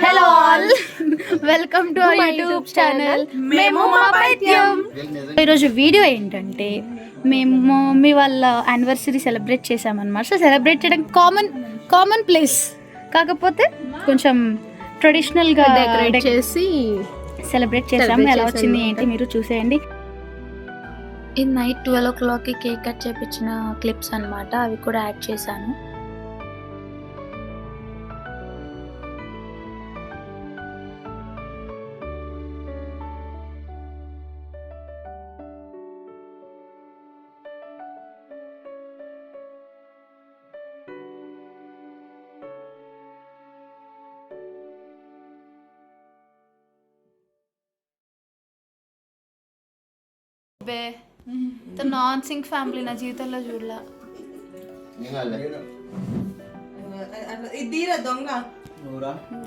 Hello all, welcome to our YouTube channel మేము మా పైత్యం. ఈరోజు వీడియో ఏంటంటే మేము మమ్మీ వాళ్ళ యానివర్సరీ సెలబ్రేట్ చేసామన్నమాట. సో సెలబ్రేట్ చేయడానికి కామన్ ప్లేస్, కాకపోతే కొంచెం ట్రెడిషనల్గా డెకరేట్ చేసి సెలబ్రేట్ చేసాము. ఎలా వచ్చింది ఏంటి మీరు చూసేయండి. ఈ నైట్ 12 o'clockకి కేక్ కట్ చేయించిన క్లిప్స్ అన్నమాట, అవి కూడా యాడ్ చేశాను. నాన్ సింక్ ఫ్యామిలీ నా జీవితంలో చూడలా.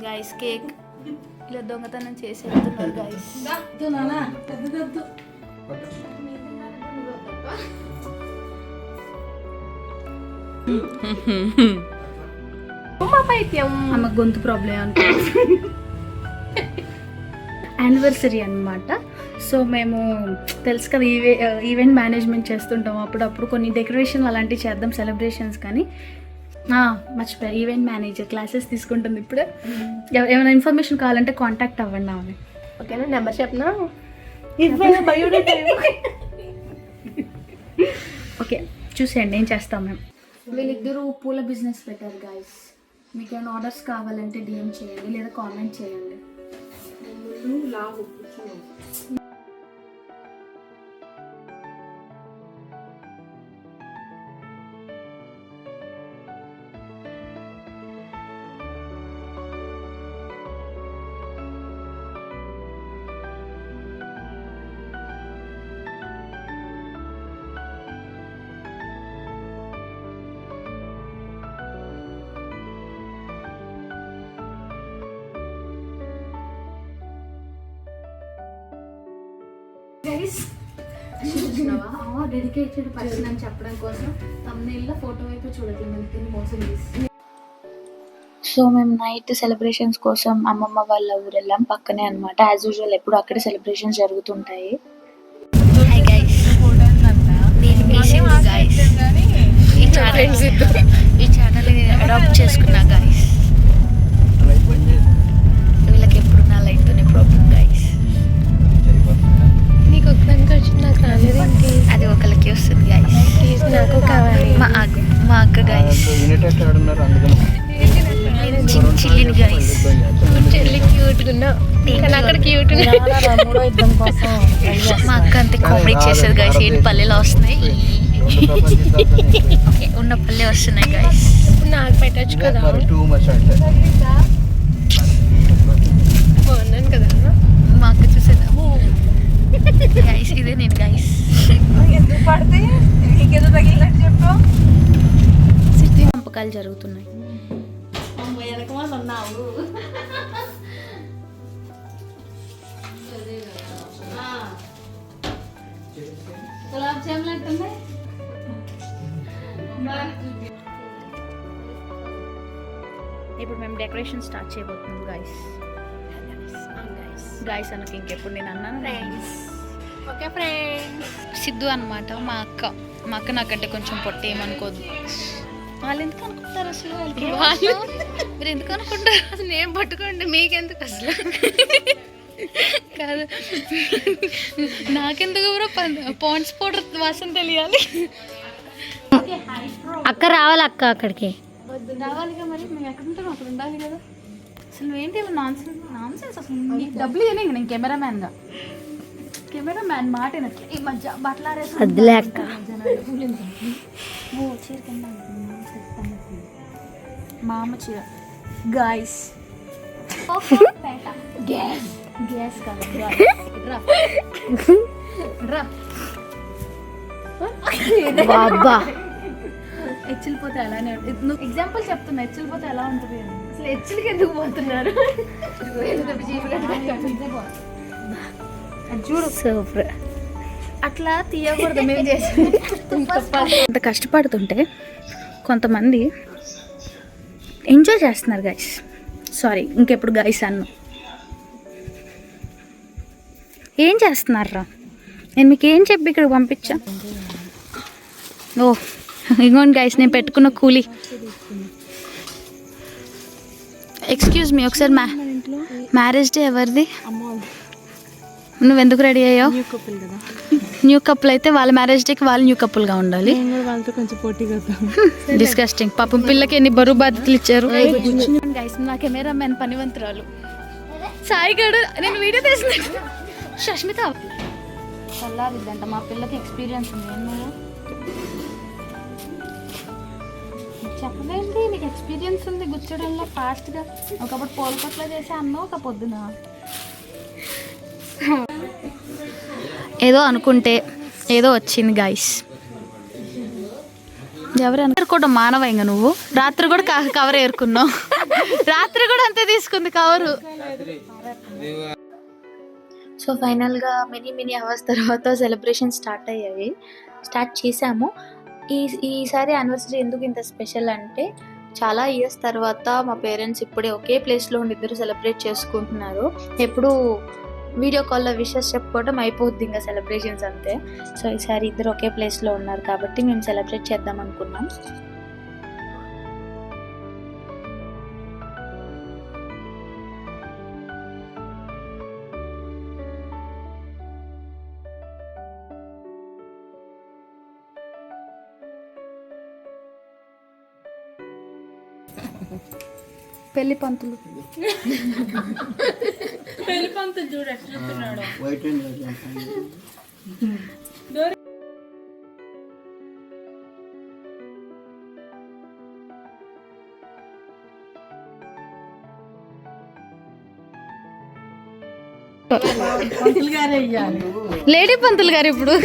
గైస్ కేక్ ఇలా దొంగతనం చేసి వెళ్తున్నారు గైస్. ఆమె గొంతు ప్రాబ్లం అనుకో. యానివర్సరీ అన్నమాట. సో మేము తెలుసు కదా ఈవెంట్ మేనేజ్మెంట్ చేస్తుంటాం, అప్పుడప్పుడు కొన్ని డెకరేషన్ అలాంటివి చేద్దాం సెలబ్రేషన్స్. కానీ మర్చిపోయా, ఈవెంట్ మేనేజర్ క్లాసెస్ తీసుకుంటుంది ఇప్పుడు. ఏమైనా ఇన్ఫర్మేషన్ కావాలంటే కాంటాక్ట్ అవ్వండి ఆమె. ఓకేనా? నెంబర్ చెప్పనా? ఓకే, చూసేయండి ఏం చేస్తాం మేము. వీళ్ళిద్దరూ పూల బిజినెస్ పెట్టారు గైస్. మీకు ఏమైనా ఆర్డర్స్ కావాలంటే డిఎం చేయండి లేదా కామెంట్ చేయండి. డెడికేటెడ్ పర్సన్ అని చెప్పడం కోసం తమ్నైల్లో ఫోటో వైపు చూడట్లేదు, మోసం చేసి. సో మేము నైట్ సెలబ్రేషన్స్ కోసం అమ్మమ్మ వాళ్ళ ఊరు వెళ్ళాం, పక్కనే అనమాట. యాజ్ యూజువల్ ఎప్పుడు అక్కడే సెలబ్రేషన్స్ జరుగుతుంటాయి. ఈ ఛానల్ అడాప్ట్ చేసుకున్నా గైస్. వీళ్ళకి ఎప్పుడు నా లైట్తోనే ప్రాబ్లం గైస్. నీకు ఒక్కదానికి వచ్చింది, నాకు రాలేదేంటి? అది ఒకరికి వస్తుంది గైస్, నాకు కావాలి. మా అక్క గైస్, చిల్లిని గైస్. చెల్లి క్యూట్ అక్కడ క్యూట్. మా అక్క అంతే కామెడీ చేసేది గైస్. ఏంటి పల్లెలో వస్తున్నాయి, ఉన్న పల్లె వస్తున్నాయి గైస్. నాకు పెట్టచ్చు కదా, బాగున్నాను కదా. మా అక్క చూసేదా గైస్, ఇదే నేను గైస్. ఎందుకు పడితే ఇంకేదో తగిలినట్టు చెప్పు. సిటీ పంపకాలు జరుగుతున్నాయి. గులాబ్ జాములు అంటున్నాయి. ఇప్పుడు మేము డెకరేషన్ స్టార్ట్ చేయబోతున్నాం గైస్. గైస్ అనకి ఇంకెప్పుడు నేను అన్నాను ఫ్రెండ్స్. Okay friends. సిద్ధు అనమాట మా అక్క నాకంటే కొంచెం పొట్టి, ఏమనుకోదు. వాళ్ళు ఎందుకు అనుకుంటారు అసలు? మీరు ఎందుకు అనుకుంటారు అసలు? నేను పట్టుకోండి, మీకెందుకు అసలు? కాదు, నాకెందుకు బ్రో పాండ్స్ పౌడర్ వాసన తెలియాలి. అక్క రావాలి, అక్క అక్కడికి రావాలిగా. మరి మేము ఎక్కడ ఉంటాం అక్కడ ఉండాలి కదా. అసలు ఏంటి నాన్ సెన్స్ అసలు. డబ్బులు ఇవ్వలే ఇంక నేను కెమెరామ్యాన్ మాట ఈ మధ్య బట్టలారేసి మా అమ్మ చీర గాయస్. గ్యాస్ కాదు, హెచ్చిలిపోతే అలానే. నువ్వు ఎగ్జాంపుల్ చెప్తున్నా, హెచ్చిలిపోతే ఎలా ఉంటుంది. అసలు హెచ్చిలికి ఎందుకు పోతున్నారు? చూడు సూపర్. అట్లా తీయకూడదు మేము చేసి. అంత కష్టపడుతుంటే కొంతమంది ఎంజాయ్ చేస్తున్నారు గైస్. సారీ, ఇంకెప్పుడు గైస్ అన్ను. ఏం చేస్తున్నారా? నేను మీకు ఏం చెప్పి ఇక్కడ పంపించా? ఓ ఇంకోండి గైస్, నేను పెట్టుకున్న కూలీ. ఎక్స్క్యూజ్ మీ, ఒకసారి మ్యారేజ్ డే ఎవరిది? నువ్వు ఎందుకు రెడీ అయ్యావు? న్యూ కపుల్ అయితే వాళ్ళ మ్యారేజ్ డేకి వాళ్ళు న్యూ కపుల్గా ఉండాలి. డిస్కస్టింగ్. పాపం పిల్లకి ఎన్ని బరువు బాధ్యతలు ఇచ్చారు. గైస్ నా కెమెరా మ్యాన్ పనివంతురాలు సాయి గడు. నేను వీడియో తీసిన షష్మిత చల్లారిద్దంట. మా పిల్లకి ఎక్స్పీరియన్స్ ఉంది. చెప్పలేండి, నీకు ఎక్స్పీరియన్స్ ఉంది గుచ్చడంలో ఫాస్ట్గా. ఒకప్పుడు పోల్కొట్లో చేసే అన్నావు ఒక పొద్దున. ఏదో అనుకుంటే ఏదో వచ్చింది గైస్. ఎవరు అనుకోవడం మానవ. ఇంకా నువ్వు రాత్రి కూడా కవర్ ఏరుకున్నావు. రాత్రి కూడా అంతే తీసుకుంది కవరు. సో ఫైనల్గా మినీ అవర్స్ తర్వాత సెలబ్రేషన్ స్టార్ట్ చేసాము. ఈసారి యానివర్సరీ ఎందుకు ఇంత స్పెషల్ అంటే, చాలా ఇయర్స్ తర్వాత మా పేరెంట్స్ ఇప్పుడే ఒకే ప్లేస్లో ఉండి ఇద్దరు సెలబ్రేట్ చేసుకుంటున్నారు. ఎప్పుడు వీడియో కాల్లో విషెస్ చెప్పుకోవడం అయిపోద్ది ఇంకా సెలబ్రేషన్స్ అంతే. సో ఈసారి ఇద్దరు ఒకే ప్లేస్లో ఉన్నారు కాబట్టి మేము సెలబ్రేట్ చేద్దాం అనుకున్నాం. పెళ్లి పంతులు చూడు ఎట్లున్నాడు. లేడీ పంతులు గారు ఇప్పుడు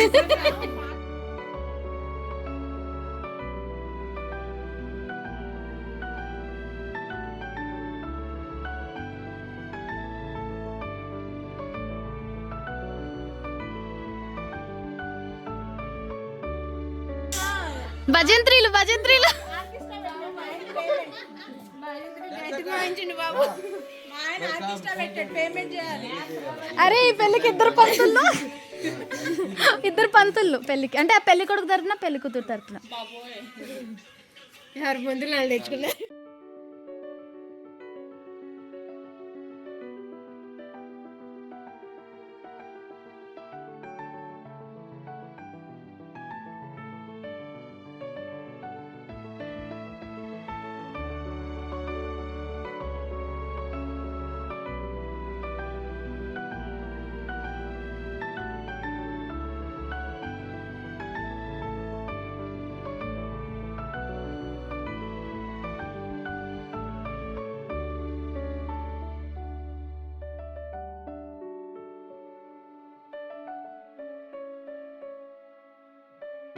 భజంత్రీలు అరే ఈ పెళ్ళికి ఇద్దరు పంతులు పెళ్ళికి అంటే ఆ పెళ్లి కొడుకు తరపున పెళ్లి కూతురు తరపున ముందు తెచ్చుకున్నారు.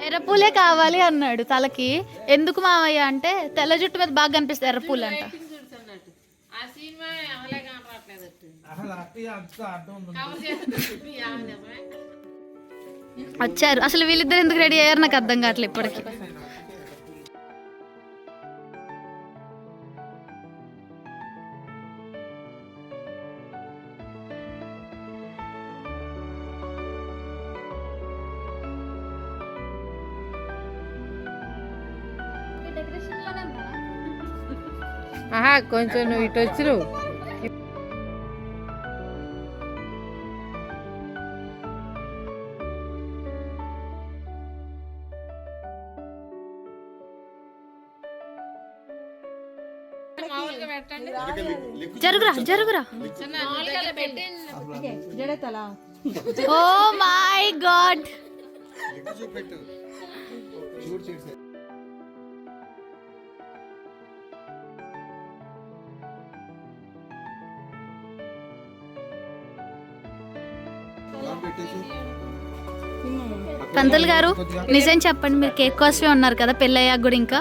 ఎర్రపూలే కావాలి అన్నాడు తలకి. ఎందుకు మావయ్య అంటే తెల్ల జుట్టు మీద బాగా కనిపిస్తుంది ఎర్రపూలు అంట. వచ్చారు. అసలు వీళ్ళిద్దరు ఎందుకు రెడీ అయ్యారు నాకు అర్థం కావట్లేదు ఇప్పటికి. కొంచెం నువ్వు ఇటు వచ్చి జరుగురా. Oh my God. పంతులు గారు నిజం చెప్పండి, మీరు కేక్ కోసమే ఉన్నారు కదా పెళ్ళి అయ్యాక కూడా ఇంకా?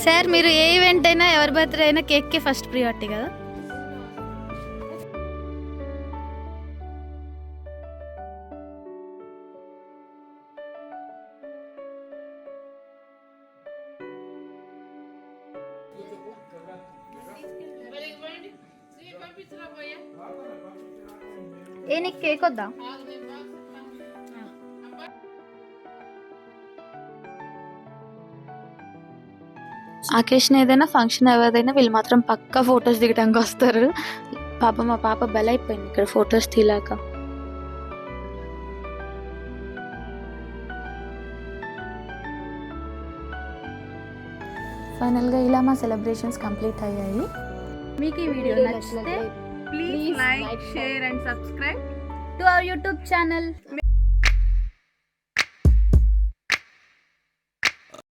సార్ మీరు ఏ ఈవెంట్ అయినా ఎవరి బర్త్డే అయినా కేక్కే ఫస్ట్ ప్రియారిటీ కదా? ఏ నీకు కేక్ వద్దా? అకేషన్ ఏదైనా ఫంక్షన్ ఏదైనా వీళ్ళు మాత్రం పక్కా ఫొటోస్ దిగడానికి వస్తారు. పాప మా పాప బలైపోయింది ఇక్కడ ఫొటోస్ తీలాక. ఫైనల్గా ఇలా మా సెలబ్రేషన్స్ కంప్లీట్ అయ్యాయి. మీకు ఈ వీడియో నచ్చితే please like, share and subscribe to our YouTube channel.